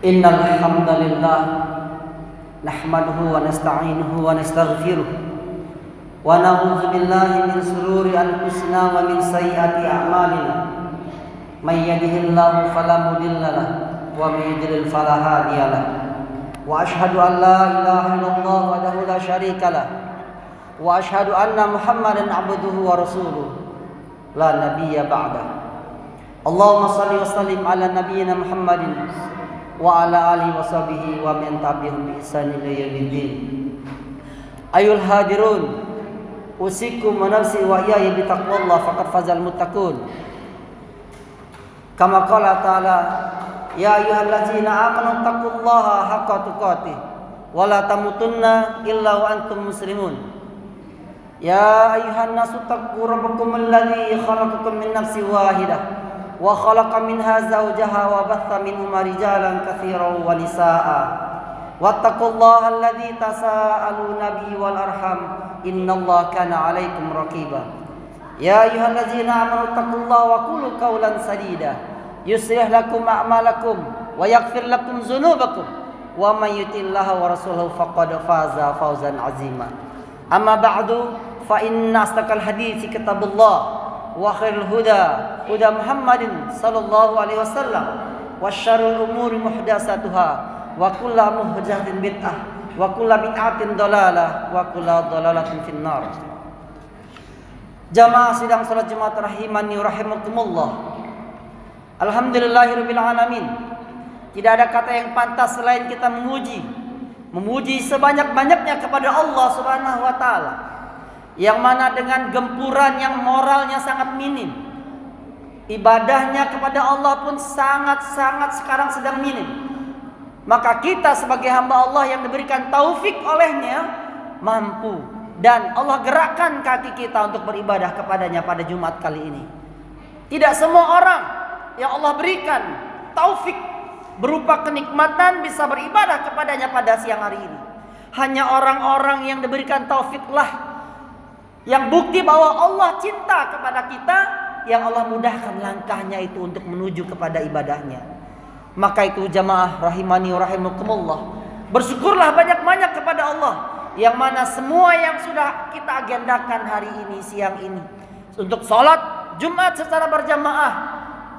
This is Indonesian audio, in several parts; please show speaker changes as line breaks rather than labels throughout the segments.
Innal hamdalillah nahmaduhu wa nasta'inuhu wa nastaghfiruh wa na'udzu billahi min shururi anfusina wa min sayyiati a'malina. May yahdihillahu fala mudilla lahu wa may yudlil fala hadiya lahu. Wa ashhadu an la ilaha illallah wahdahu la syarika lahu wa ashhadu anna Muhammadan 'abduhu wa rasuluh la nabiyya ba'da. Allahumma shalli wa sallim ala nabiyyina Muhammadin wa ala alihi wa sahbihi wa man tabi'ahum bi ihsan ila yaumiddin. Ayul hadirun, usikum wa nafsi wa iyaya bi taqwallah faqad fazal muttaqun. Kama qala ta'ala, ya ayyuhallazina amanu taqullaha haqqa tuqatih wa la tamutunna illa wa antum muslimun. Ya ayyuhan nasu taqu rabbakum alladzi khalaqakum min nafsin wahidah wa khalaqa minha zawjaha wa batha minhuma rijalan katsiran wa nisaa'a wattaqullaha alladzi tasaaluna bihi wal arham innallaha kana 'alaikum raqiba. Ya ayyuhallazina amanu taqullaha wa qulu qawlan sadida yuslih lakum a'malakum wa yaghfir lakum dzunubakum wa may yuti'illaha wa rasulahu faqad faza fawzan 'azima. Amma ba'du fa inna asdaqal hadithi kitabullah wa khairul huda huda Muhammadin sallallahu alaihi wasallam wa syarrul umuri muhdatsatuha wa kullu muhdatsatin bid'ah wa kullu bid'atin dhalalah wa kullu dhalalatin finnar. Jamaah sidang salat Jumat rahimani rahimakumullah. Alhamdulillahirabbil alamin. Tidak ada kata yang pantas selain kita memuji sebanyak-banyaknya kepada Allah Subhanahu wa taala, yang mana dengan gempuran yang moralnya sangat minim, ibadahnya kepada Allah pun sangat-sangat sekarang sedang minim. Maka kita sebagai hamba Allah yang diberikan taufik olehnya mampu, dan Allah gerakkan kaki kita untuk beribadah kepadanya pada Jumat kali ini. Tidak semua orang yang Allah berikan taufik berupa kenikmatan bisa beribadah kepadanya pada siang hari ini. Hanya orang-orang yang diberikan taufiklah yang bukti bahwa Allah cinta kepada kita, yang Allah mudahkan langkahnya itu untuk menuju kepada ibadahnya. Maka itu jamaah rahimani wa rahimakumullah, bersyukurlah banyak-banyak kepada Allah, yang mana semua yang sudah kita agendakan hari ini, siang ini, untuk sholat Jumat secara berjamaah,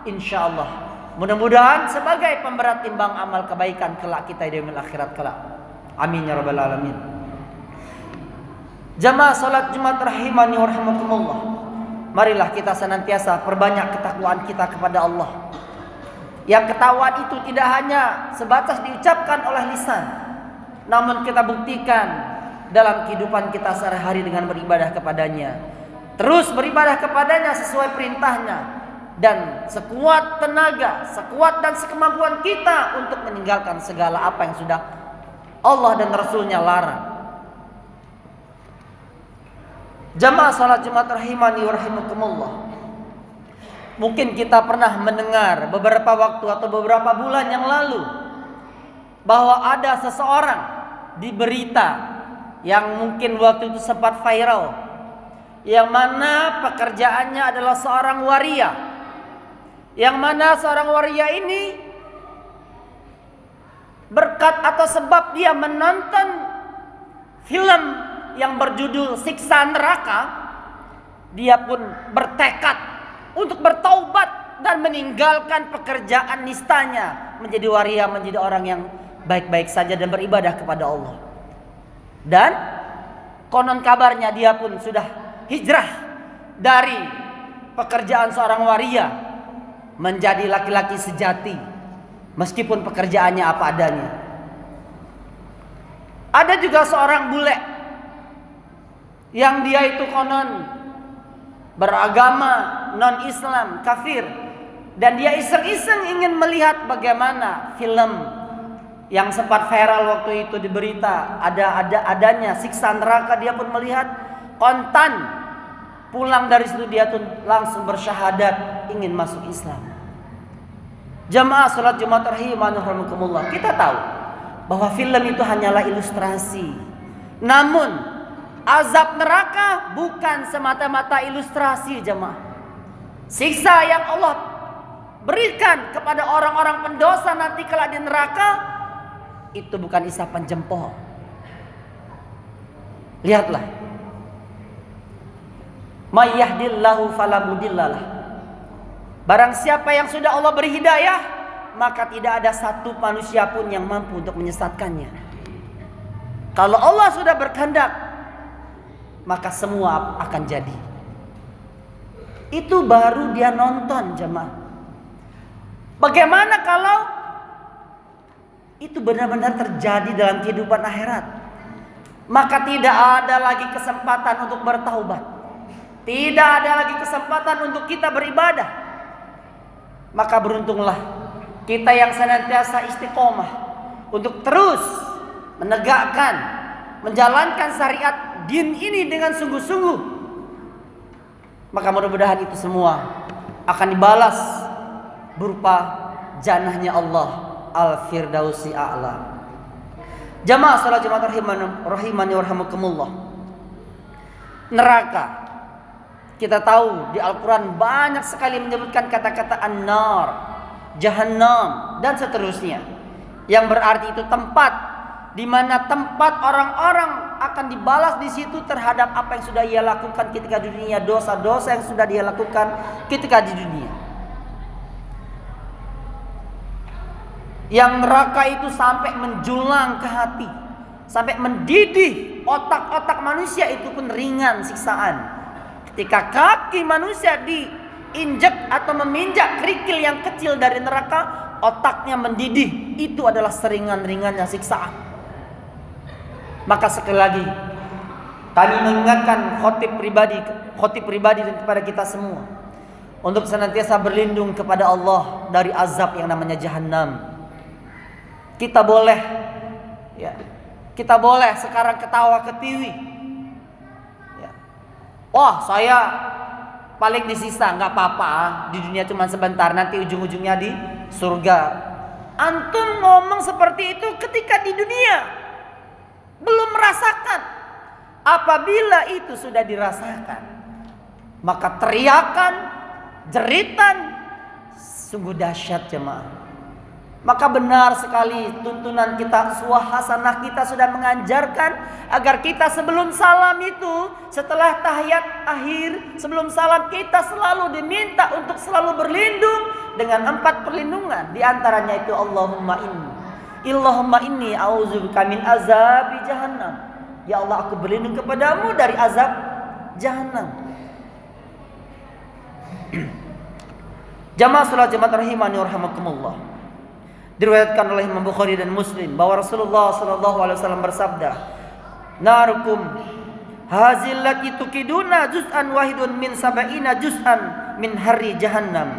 insya Allah mudah-mudahan sebagai pemberat timbang amal kebaikan kelak kita di akhirat kelak. Amin ya rabbal alamin. Jamaah salat Jumat rahimani wa rahimakumullah, marilah kita senantiasa perbanyak ketakwaan kita kepada Allah. Yang ketakwaan itu tidak hanya sebatas diucapkan oleh lisan, namun kita buktikan dalam kehidupan kita sehari-hari dengan beribadah kepadanya. Terus beribadah kepadanya sesuai perintahnya, dan sekuat tenaga, sekuat dan sekemampuan kita untuk meninggalkan segala apa yang sudah Allah dan Rasulnya larang. Jamaah salat Jumat rahimani wa rahimakumullah, mungkin kita pernah mendengar beberapa waktu atau beberapa bulan yang lalu bahwa ada seseorang di berita yang mungkin waktu itu sempat viral, yang mana pekerjaannya adalah seorang waria, yang mana seorang waria ini berkat atau sebab dia menonton film yang berjudul Siksa Neraka, dia pun bertekad untuk bertaubat dan meninggalkan pekerjaan nistanya, menjadi waria, menjadi orang yang baik-baik saja dan beribadah kepada Allah. Dan konon kabarnya dia pun sudah hijrah dari pekerjaan seorang waria menjadi laki-laki sejati, meskipun pekerjaannya apa adanya. Ada juga seorang bule yang dia itu konon beragama non-Islam, kafir, dan dia iseng-iseng ingin melihat bagaimana film yang sempat viral waktu itu di berita, adanya siksa neraka. Dia pun melihat, kontan pulang dari situ dia tuh langsung bersyahadat ingin masuk Islam. Jamaah salat Jumat rahimani rahimakumullah, kita tahu bahwa film itu hanyalah ilustrasi, namun azab neraka bukan semata-mata ilustrasi, jemaah. Siksa yang Allah berikan kepada orang-orang pendosa nanti kelak di neraka, itu bukan isapan jempol. Lihatlah. May yahdillahu fala mudhillalah. Barang siapa yang sudah Allah beri hidayah, maka tidak ada satu manusia pun yang mampu untuk menyesatkannya. Kalau Allah sudah berkehendak, maka semua akan jadi. Itu baru dia nonton, jemaah. Bagaimana kalau itu benar-benar terjadi dalam kehidupan akhirat? Maka tidak ada lagi kesempatan untuk bertaubat. Tidak ada lagi kesempatan untuk kita beribadah. Maka beruntunglah kita yang senantiasa istiqomah untuk terus menegakkan, menjalankan syariat din ini dengan sungguh-sungguh. Maka mudah-mudahan itu semua akan dibalas berupa jannahnya Allah, Al-Firdausi A'la. Jamaah salat Jumat rahimani warhamukumullah. Neraka, kita tahu di Al-Quran banyak sekali menyebutkan kata-kata an-nar, jahannam, dan seterusnya, yang berarti itu tempat di mana tempat orang-orang akan dibalas di situ terhadap apa yang sudah ia lakukan ketika di dunia, dosa-dosa yang sudah dia lakukan ketika di dunia. Yang neraka itu sampai menjulang ke hati, sampai mendidih otak-otak manusia, itu pun ringan siksaan. Ketika kaki manusia diinjak atau meminjak kerikil yang kecil dari neraka, otaknya mendidih. Itu adalah seringan-ringannya siksaan. Maka sekali lagi kami mengingatkan khotib pribadi dan kepada kita semua untuk senantiasa berlindung kepada Allah dari azab yang namanya jahannam. Kita boleh sekarang ketawa ketiwi. Wah, saya paling disisa, nggak apa-apa, di dunia cuma sebentar, nanti ujung-ujungnya di surga. Antum ngomong seperti itu ketika di dunia belum merasakan. Apabila itu sudah dirasakan, maka teriakan, jeritan sungguh dahsyat, jemaah. Maka benar sekali tuntunan kita, uswah hasanah kita sudah mengajarkan agar kita sebelum salam itu, setelah tahiyat akhir, sebelum salam kita selalu diminta untuk selalu berlindung dengan 4 perlindungan. Di antaranya itu Allahumma inni a'udzubika min azabi jahannam. Ya Allah, aku berlindung kepadamu dari azab jahannam. Jamaah salat Jumat rahimani warahmatullah. Diriwayatkan oleh Imam Bukhari dan Muslim bahwa Rasulullah SAW bersabda, "Narukum hazil lati tukiduna juz'an wahidun min sab'ina juz'an min hari jahannam."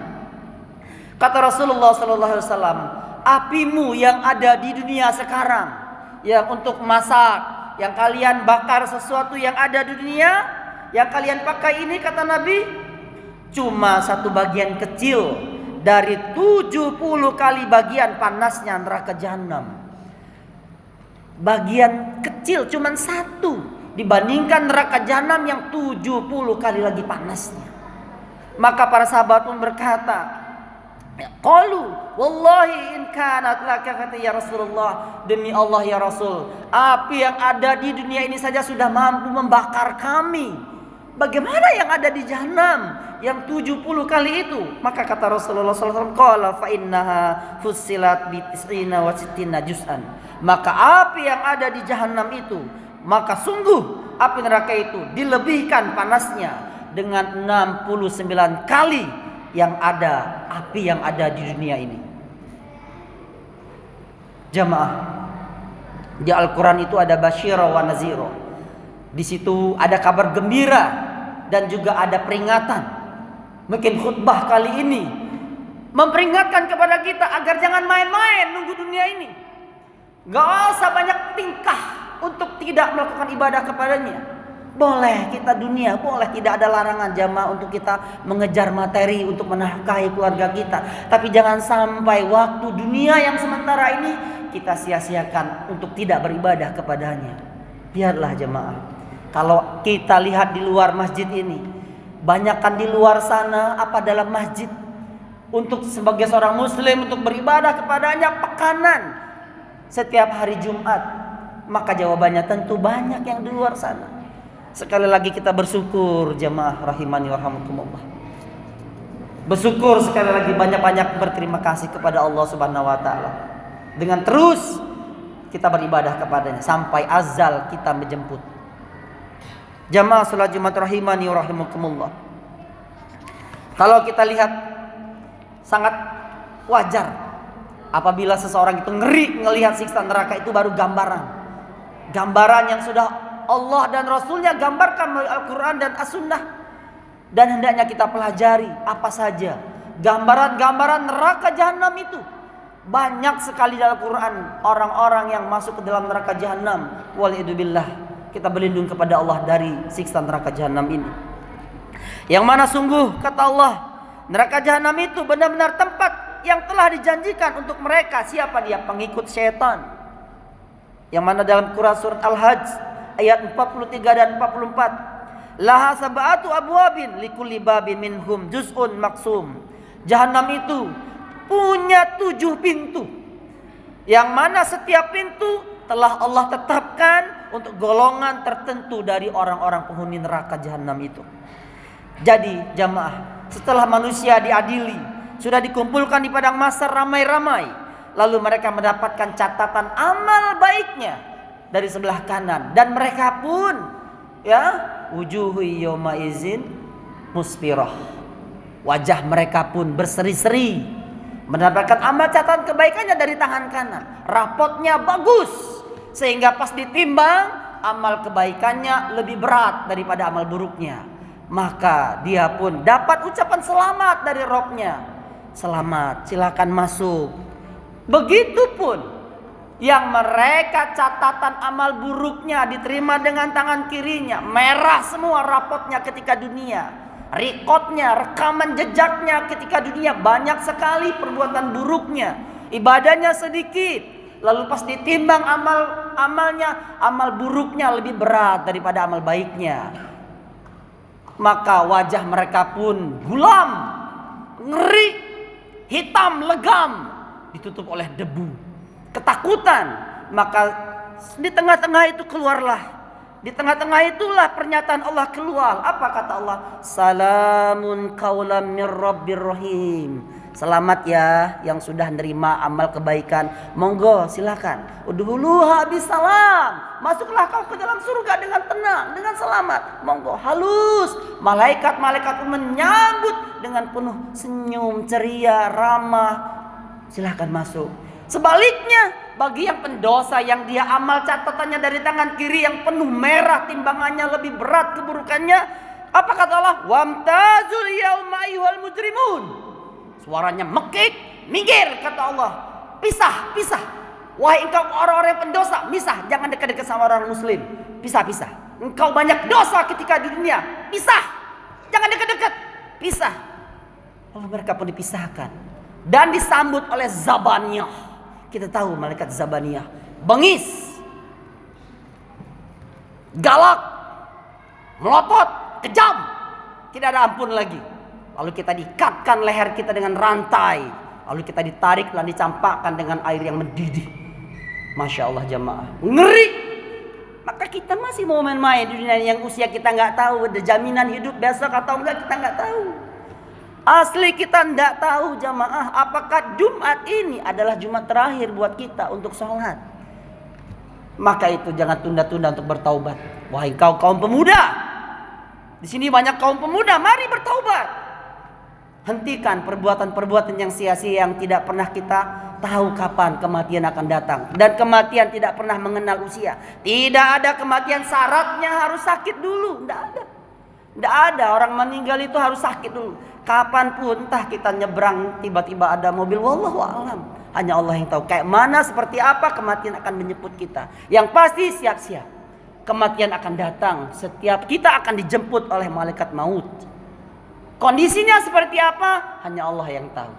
Kata Rasulullah SAW, apimu yang ada di dunia sekarang, yang untuk masak, yang kalian bakar sesuatu yang ada di dunia, yang kalian pakai ini, kata Nabi, cuma satu bagian kecil dari 70 kali bagian panasnya neraka jahanam. Bagian kecil cuman satu dibandingkan neraka jahanam yang 70 kali lagi panasnya. Maka para sahabat pun berkata, qalu wallahi in kanat laka, kata ya Rasulullah, demi Allah ya Rasul, api yang ada di dunia ini saja sudah mampu membakar kami. Bagaimana yang ada di jahanam yang 70 kali itu? Maka kata Rasulullah SAW, qala fa innaha fussilat bi 69 juz'an. Maka api yang ada di jahanam itu, maka sungguh api neraka itu dilebihkan panasnya dengan 69 kali yang ada api yang ada di dunia ini. Jamaah, di Al-Quran itu ada basyira wa nazira. Di situ ada kabar gembira dan juga ada peringatan. Mungkin khutbah kali ini memperingatkan kepada kita agar jangan main-main nunggu dunia ini. Gak usah banyak tingkah untuk tidak melakukan ibadah kepadanya. Boleh kita dunia, boleh, tidak ada larangan jamaah untuk kita mengejar materi untuk menafkahi keluarga kita. Tapi jangan sampai waktu dunia yang sementara ini kita sia-siakan untuk tidak beribadah kepadanya. Biarlah jemaah, kalau kita lihat di luar masjid ini, banyakkan di luar sana apa dalam masjid. untuk sebagai seorang muslim untuk beribadah kepadanya pekanan setiap hari Jumat? Maka jawabannya tentu banyak yang di luar sana. Sekali lagi kita bersyukur jamaah rahimani wa rahmakumullah. Bersyukur sekali lagi, banyak-banyak berterima kasih kepada Allah Subhanahu wa taala. Dengan terus kita beribadah kepadanya sampai azal kita menjemput. Jamaah salat Jumat rahimani wa rahimakumullah. Kalau kita lihat, sangat wajar apabila seseorang itu ngeri ngelihat siksa neraka. Itu baru gambaran yang sudah Allah dan Rasulnya gambarkan melalui Al-Quran dan As-Sunnah. Dan hendaknya kita pelajari apa saja gambaran-gambaran neraka jahanam itu. Banyak sekali dalam Al-Quran orang-orang yang masuk ke dalam neraka jahanam. Wal'idzubillah. Kita berlindung kepada Allah dari siksa neraka jahanam ini. Yang mana sungguh kata Allah, neraka jahanam itu benar-benar tempat yang telah dijanjikan untuk mereka. Siapa dia? Pengikut syaitan. Yang mana dalam Quran surat Al-Hajj ayat 43 dan 44. Laha sab'atu abwabin likulli babin minhum juz'un maksum. Jahanam itu punya 7 pintu. Yang mana setiap pintu telah Allah tetapkan untuk golongan tertentu dari orang-orang penghuni neraka jahanam itu. Jadi jamaah, setelah manusia diadili, sudah dikumpulkan di padang mahsyar ramai-ramai, lalu mereka mendapatkan catatan amal baiknya dari sebelah kanan, dan mereka pun wujuhu yawma izin musfirah. Wajah mereka pun berseri-seri mendapatkan amal catatan kebaikannya dari tangan kanan. Rapotnya bagus sehingga pas ditimbang amal kebaikannya lebih berat daripada amal buruknya. Maka dia pun dapat ucapan selamat dari Robnya. Selamat, silakan masuk. Begitupun yang mereka catatan amal buruknya diterima dengan tangan kirinya, merah semua rapotnya ketika dunia, rekodnya, rekaman jejaknya ketika dunia, banyak sekali perbuatan buruknya, ibadahnya sedikit, lalu pas ditimbang amalnya, amal buruknya lebih berat daripada amal baiknya. Maka wajah mereka pun gulam, ngeri, hitam, legam, ditutup oleh debu, ketakutan. Maka di tengah-tengah itu keluarlah, di tengah-tengah itulah pernyataan Allah keluar. Apa kata Allah? Salamun qaulam mir rabbir rahim. Selamat ya yang sudah nerima amal kebaikan. Monggo silakan. Udhuluha bisalam. Masuklah kau ke dalam surga dengan tenang, dengan selamat. Monggo, halus. Malaikat-malaikat pun menyambut dengan penuh senyum, ceria, ramah. Silakan masuk. Sebaliknya, bagi yang pendosa yang dia amal catatannya dari tangan kiri yang penuh merah, timbangannya lebih berat keburukannya, apa kata Allah? Wamtazul yauma ayyuhal mujrimun. Suaranya mekik, minggir kata Allah. Pisah, pisah. Wahai engkau orang-orang yang pendosa, pisah, jangan dekat-dekat sama orang muslim. Pisah, pisah. Engkau banyak dosa ketika di dunia. Pisah. Jangan dekat-dekat. Pisah. Lalu mereka pun dipisahkan dan disambut oleh Zabaniyah. Kita tahu malaikat Zabaniyah bengis, galak, melotot, kejam, tidak ada ampun lagi. Lalu kita diikatkan leher kita dengan rantai, lalu kita ditarik dan dicampakkan dengan air yang mendidih. Masya Allah jamaah, ngeri. Maka kita masih mau main-main di dunia yang usia kita nggak tahu, ada jaminan hidup besok atau enggak kita nggak tahu. Asli kita tidak tahu jamaah, apakah Jumat ini adalah Jumat terakhir buat kita untuk sholat. Maka itu jangan tunda-tunda untuk bertaubat. Wahai kau kaum pemuda, di sini banyak kaum pemuda, mari bertaubat. Hentikan perbuatan-perbuatan yang sia-sia yang tidak pernah kita tahu kapan kematian akan datang. Dan kematian tidak pernah mengenal usia. Tidak ada kematian syaratnya harus sakit dulu, tidak ada. Tidak ada orang meninggal itu harus sakit dulu. Kapanpun entah kita nyebrang tiba-tiba ada mobil, wallahu a'lam. Hanya Allah yang tahu kayak mana seperti apa kematian akan menjemput kita. Yang pasti siap-siap. Kematian akan datang, setiap kita akan dijemput oleh malaikat maut. Kondisinya seperti apa hanya Allah yang tahu.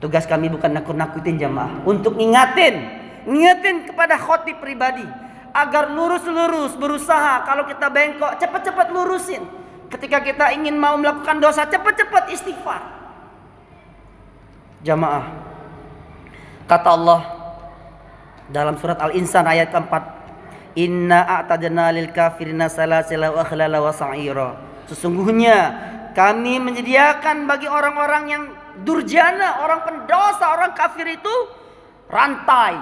Tugas kami bukan nakut-nakutin jamaah, untuk ngingetin kepada khotib pribadi agar lurus-lurus berusaha. Kalau kita bengkok cepat-cepat lurusin. Ketika kita ingin mau melakukan dosa, cepat-cepat istighfar. Jamaah, kata Allah dalam surat Al-Insan ayat keempat, Inna a'tadna lil kafirina salasila wa akhlala wa sa'ira. Sesungguhnya kami menyediakan bagi orang-orang yang durjana, orang pendosa, orang kafir itu rantai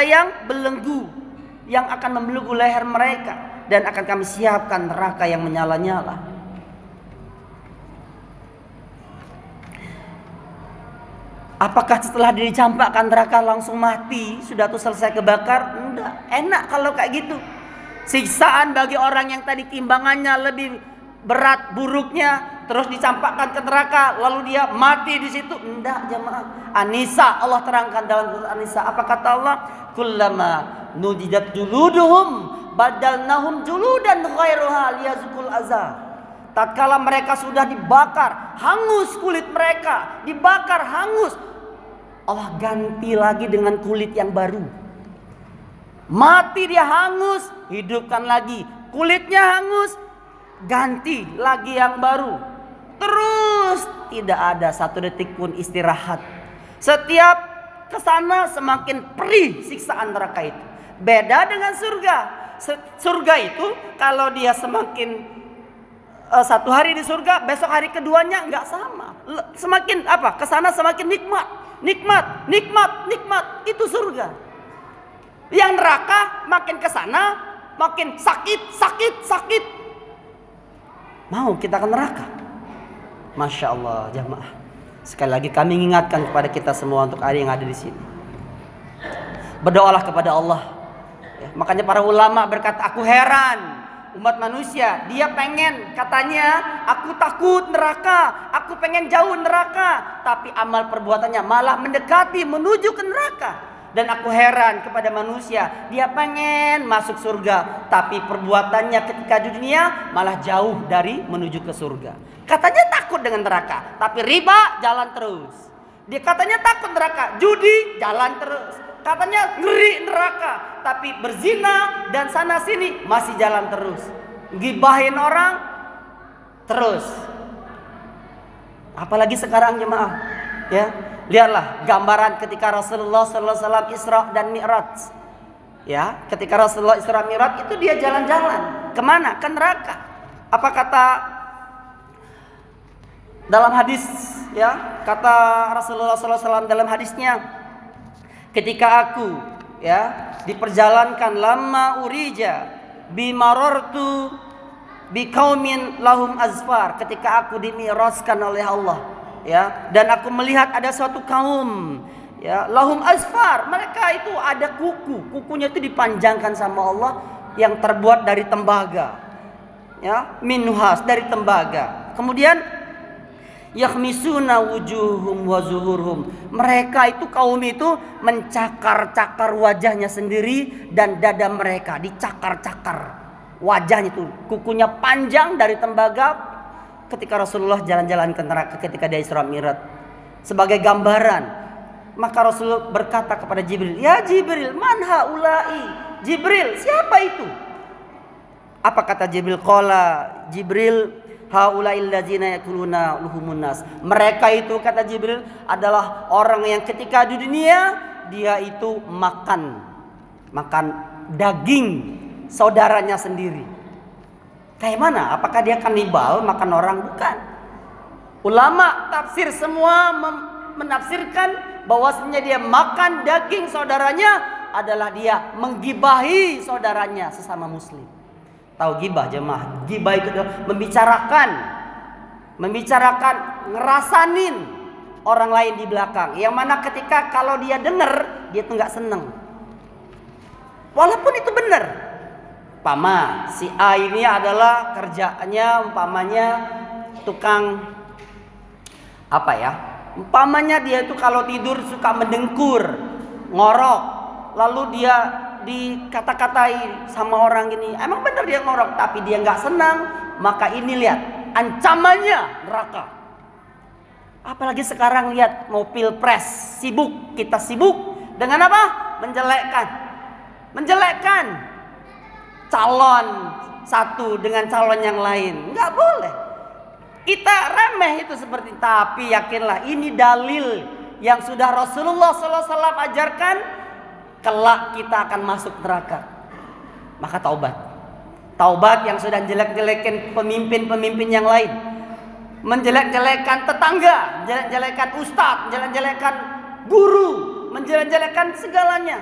yang belenggu, yang akan membelenggu leher mereka, dan akan kami siapkan neraka yang menyala-nyala. Apakah setelah dicampakkan neraka langsung mati, sudah tuh selesai kebakar? Enggak. Enak kalau kayak gitu. Siksaan bagi orang yang tadi timbangannya lebih berat buruknya, terus dicampakkan ke neraka, lalu dia mati di situ. Enggak, jemaah. An-Nisa, Allah terangkan dalam surat An-Nisa. Apa kata Allah? Kullama nudidat juluduhum badalnahum juludan ghairuha liyazukul azab. Tatkala mereka sudah dibakar, hangus kulit mereka, dibakar hangus, Allah ganti lagi dengan kulit yang baru. Mati dia hangus, hidupkan lagi. Kulitnya hangus, ganti lagi yang baru. Terus tidak ada satu detik pun istirahat. Setiap kesana semakin perih siksaan neraka itu. Beda dengan surga. Surga itu kalau dia semakin satu hari di surga, besok hari keduanya nggak sama. Semakin kesana semakin nikmat. Itu surga. Yang neraka makin kesana makin sakit. Mau kita ke neraka? Masya Allah, jamaah. Sekali lagi kami ingatkan kepada kita semua untuk hari yang ada di sini. Berdoalah kepada Allah. Makanya para ulama berkata, aku heran umat manusia, dia pengen, katanya aku takut neraka, aku pengen jauh neraka, tapi amal perbuatannya malah mendekati menuju ke neraka. Dan aku heran kepada manusia, dia pengen masuk surga, tapi perbuatannya ketika di dunia malah jauh dari menuju ke surga. Katanya takut dengan neraka, tapi riba jalan terus. Dia katanya takut neraka, judi jalan terus. Katanya ngeri neraka, tapi berzina dan sana sini masih jalan terus. Gibahin orang terus. Apalagi sekarang jemaah, ya. Lihatlah gambaran ketika Rasulullah SAW Isra dan Mi'raj. Ya, ketika Rasulullah Isra Mi'raj itu dia jalan-jalan. Kemana? Ke neraka. Apa kata dalam hadis, ya? Kata Rasulullah SAW dalam hadisnya, ketika aku diperjalankan lama urija bimarartu biqaumin lahum azfar, ketika aku dimi'rajkan oleh Allah, ya, dan aku melihat ada suatu kaum, ya, lahum azfar, mereka itu ada kukunya itu dipanjangkan sama Allah yang terbuat dari tembaga, ya, minhas, dari tembaga. Kemudian yakhmisuna wujuhum wa zuhurhum, mereka itu kaum itu mencakar-cakar wajahnya sendiri dan dada mereka dicakar-cakar wajahnya itu, kukunya panjang dari tembaga. Ketika Rasulullah jalan-jalan ke neraka ketika dia Isra Mi'raj sebagai gambaran, maka Rasulullah berkata kepada Jibril, ya Jibril, man haula'i? Jibril, siapa itu? Apa kata Jibril? Qala Jibril, haula'il ladzina yakuluna luhumun nas. Mereka itu, kata Jibril, adalah orang yang ketika di dunia dia itu makan daging saudaranya sendiri. Kayak mana? Apakah dia kanibal, makan orang? Bukan. Ulama tafsir semua menafsirkan bahwasanya dia makan daging saudaranya adalah dia menggibahi saudaranya sesama muslim. Tahu gibah jemaah? Gibah itu membicarakan, ngerasanin orang lain di belakang. Yang mana ketika kalau dia dengar, dia tuh nggak seneng. Walaupun itu benar. Umpama si A ini adalah kerjaannya umpamanya tukang umpamanya dia itu kalau tidur suka mendengkur, ngorok, lalu dia dikata-katai sama orang gini, emang benar dia ngorok, tapi dia nggak senang, maka ini lihat ancamannya neraka. Apalagi sekarang lihat mau pilpres, kita sibuk dengan apa? Menjelekkan, calon satu dengan calon yang lain. Nggak boleh. Kita remeh itu seperti, tapi yakinlah ini dalil yang sudah Rasulullah SAW ajarkan. Kelak kita akan masuk neraka. Maka taubat. Taubat yang sudah jelek-jelekin pemimpin-pemimpin yang lain, menjelek-jelekan tetangga, menjelek-jelekan ustadz, menjelek-jelekan guru, menjelek-jelekan segalanya.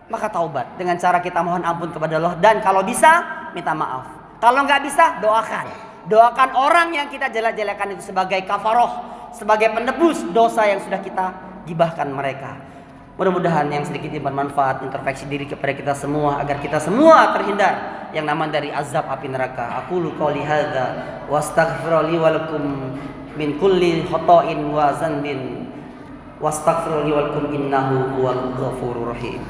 Maka taubat dengan cara kita mohon ampun kepada Allah, dan kalau bisa minta maaf. Kalau nggak bisa, doakan. Doakan orang yang kita jelek-jelekan itu sebagai kafaroh, sebagai penebus dosa yang sudah kita gibahkan mereka. Mudah-mudahan yang sedikit ini bermanfaat, introspeksi diri kepada kita semua, agar kita semua terhindar yang nama dari azab api neraka. Aqulu qouli hadza wa astaghfiru li wa lakum min kulli khata'in wa zanbin wastaghfiru li wa lakum innahu huwal ghafurur rahim.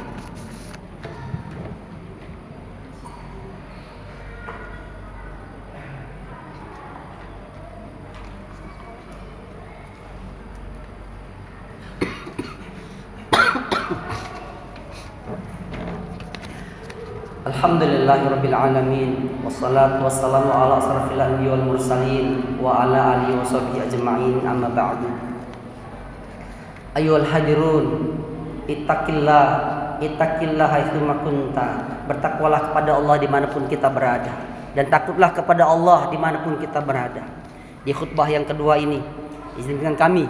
Alhamdulillahirabbil alamin, wassalatu wassalamu ala asrofil anbiya'i wal mursalin wa ala alihi washabihi ajma'in, amma ba'du. Ayyuhal hadirun, ittaqillah haitsu ma kunta. Bertakwalah kepada Allah dimanapun kita berada, dan takutlah kepada Allah dimanapun kita berada. Di khutbah yang kedua ini, izinkan kami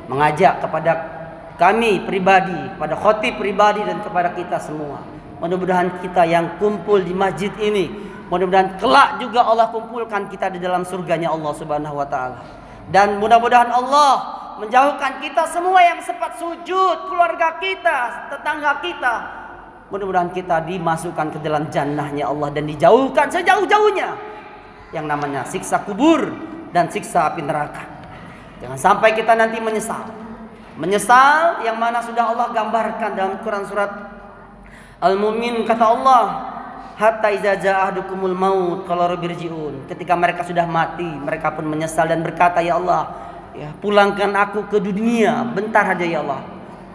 mengajak kepada kami pribadi, kepada khotib pribadi, dan kepada kita semua. Mudah-mudahan kita yang kumpul di masjid ini, mudah-mudahan kelak juga Allah kumpulkan kita di dalam surganya Allah Subhanahu wa taala. Dan mudah-mudahan Allah menjauhkan kita semua yang sempat sujud, keluarga kita, tetangga kita. Mudah-mudahan kita dimasukkan ke dalam jannahnya Allah dan dijauhkan sejauh-jauhnya yang namanya siksa kubur dan siksa api neraka. Jangan sampai kita nanti menyesal. Menyesal yang mana sudah Allah gambarkan dalam Quran surat Al-Mu'min, kata Allah, hatta iza jaa ahdukumul maut qala rabbirji'un. Ketika mereka sudah mati, mereka pun menyesal dan berkata, ya Allah, ya, pulangkan aku ke dunia bentar saja ya Allah.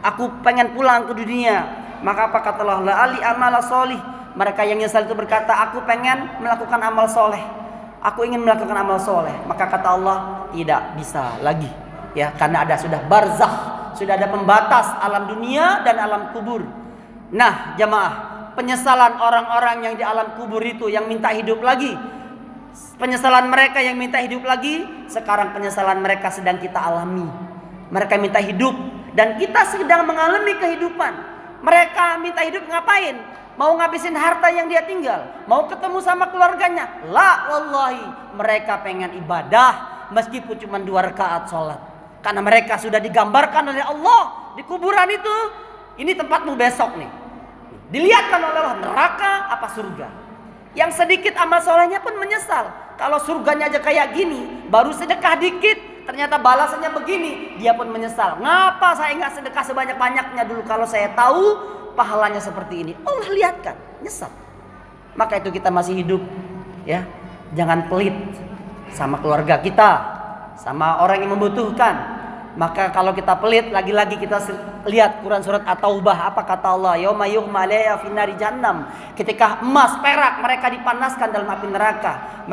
Aku pengen pulang ke dunia. Maka apa kata Allah? La ali amala solih. Mereka yang nyesal itu berkata, aku pengen melakukan amal soleh. Aku ingin melakukan amal soleh. Maka kata Allah, tidak bisa lagi. Ya, karena ada sudah barzakh, sudah ada pembatas alam dunia dan alam kubur. Nah, jamaah, penyesalan orang-orang yang di alam kubur itu yang minta hidup lagi, penyesalan mereka yang minta hidup lagi, sekarang penyesalan mereka sedang kita alami. Mereka minta hidup dan kita sedang mengalami kehidupan. Mereka minta hidup ngapain? Mau ngabisin harta yang dia tinggal, mau ketemu sama keluarganya. La wallahi, mereka pengen ibadah meskipun cuma 2 rakaat sholat. Karena mereka sudah digambarkan oleh Allah di kuburan itu, ini tempatmu besok nih. Dilihatkan oleh Allah neraka apa surga. Yang sedikit amal solehnya pun menyesal. Kalau surganya aja kayak gini, baru sedekah dikit, ternyata balasannya begini, dia pun menyesal. Ngapa saya nggak sedekah sebanyak-banyaknya dulu kalau saya tahu pahalanya seperti ini? Allah lihatkan, nyesal. Maka itu kita masih hidup, ya, jangan pelit sama keluarga kita, sama orang yang membutuhkan. Maka kalau kita pelit, lagi-lagi kita lihat Quran surat At-Taubah, apa kata Allah? Yauma yuhma 'alaiha fin nari jahannam. Ketika emas perak mereka dipanaskan dalam api neraka,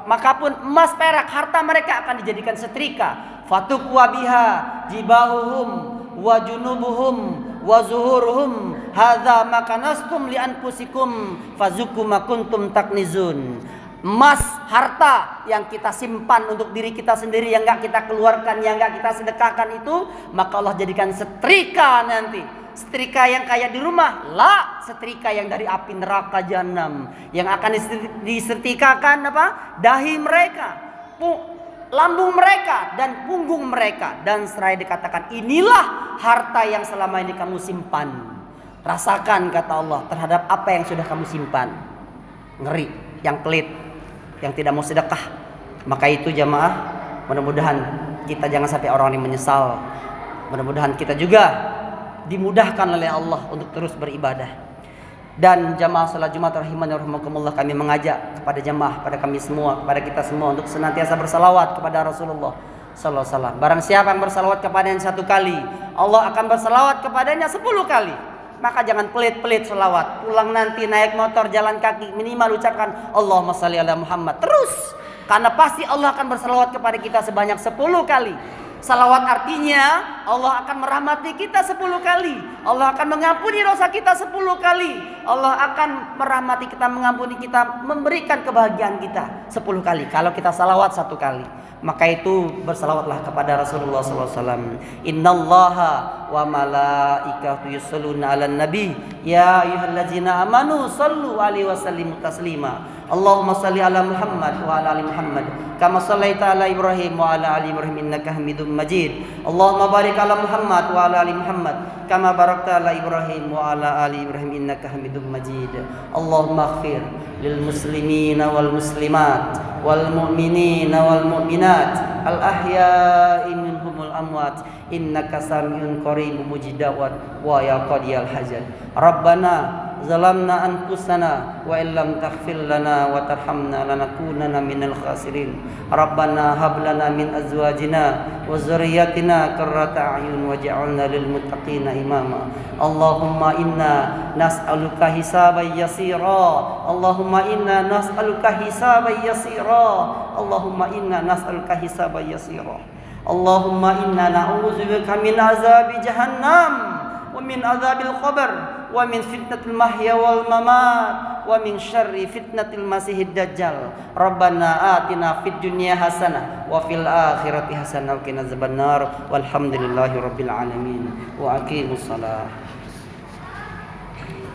maka pun emas perak harta mereka akan dijadikan setrika. Fatuqwa biha jibahuhum wa junubuhum wa zuhuruhum hadza ma kanastum li anfusikum fazuqu ma kuntum taknizun. Emas, harta yang kita simpan untuk diri kita sendiri, yang gak kita keluarkan, yang gak kita sedekahkan itu, maka Allah jadikan setrika nanti. Setrika yang kayak di rumah, la, setrika yang dari api neraka jahanam, yang akan disetrikakan apa? Dahi mereka, lambung mereka dan punggung mereka. Dan seraya dikatakan, inilah harta yang selama ini kamu simpan. Rasakan, kata Allah, terhadap apa yang sudah kamu simpan. Ngeri, yang pelit, yang tidak mau sedekah. Maka itu jamaah, mudah-mudahan kita jangan sampai orang ini menyesal. Mudah-mudahan kita juga dimudahkan oleh Allah untuk terus beribadah. Dan jamaah salat Jumat rahimani rahimakumullah, kami mengajak kepada jamaah, pada kami semua, kepada kita semua untuk senantiasa bersalawat kepada Rasulullah sallallahu alaihi wasallam. Barang siapa yang bersalawat kepadanya 1 kali, Allah akan bersalawat kepadanya 10 kali. maka jangan pelit-pelit selawat. Pulang nanti naik motor, jalan kaki, minimal ucapkan Allahumma shalli ala Muhammad terus. Karena pasti Allah akan berselawat kepada kita sebanyak 10 kali. Salawat artinya Allah akan merahmati kita 10 kali. Allah akan mengampuni dosa kita 10 kali. Allah akan merahmati kita, mengampuni kita, memberikan kebahagiaan kita 10 kali. Kalau kita salawat 1 kali, maka itu bersalawatlah kepada Rasulullah SAW. Innallaha wa malaikatahu yusholluna 'alan nabi ya ayyuhallazina amanu shallu 'alaihi wa sallimu taslima. Allahumma shalli ala Muhammad wa ala ali Muhammad kama shallaita ala Ibrahim wa ala ali Ibrahim innaka Hamidum Majid. Allahumma barik ala Muhammad wa ala ali Muhammad kama barakta ala Ibrahim wa ala ali Ibrahim innaka Hamidum Majid. Allahumma ighfir lil muslimina wal muslimat wal mu'minina wal mu'minat al ahya'i minhumul amwat innaka samiun qaribun mujibud wa ya qadiyal hajat. Rabbana zalamna anfusana wa illam taghfir lana wa tarhamna lanakunanna minal khasirin. Rabbana hab lana min azwajina wa dzurriyyatina qurrata a'yun waj'alna lil muttaqina imama. Allahumma inna nas'aluka hisaban yasira. Allahumma inna nas'aluka hisaban yasira. Allahumma inna nas'aluka hisaban yasira. Allahumma inna na'udzubika min azabi jahannam wa min azabil qabr wa min fitnatil mahya wal mamat wa min syarri fitnatil masihid dajjal. Rabbana atina fid dunya hasanah wa fil akhirati hasanah wa qina azabannar. Walhamdulillahi rabbil alamin. Wa aqimus salah.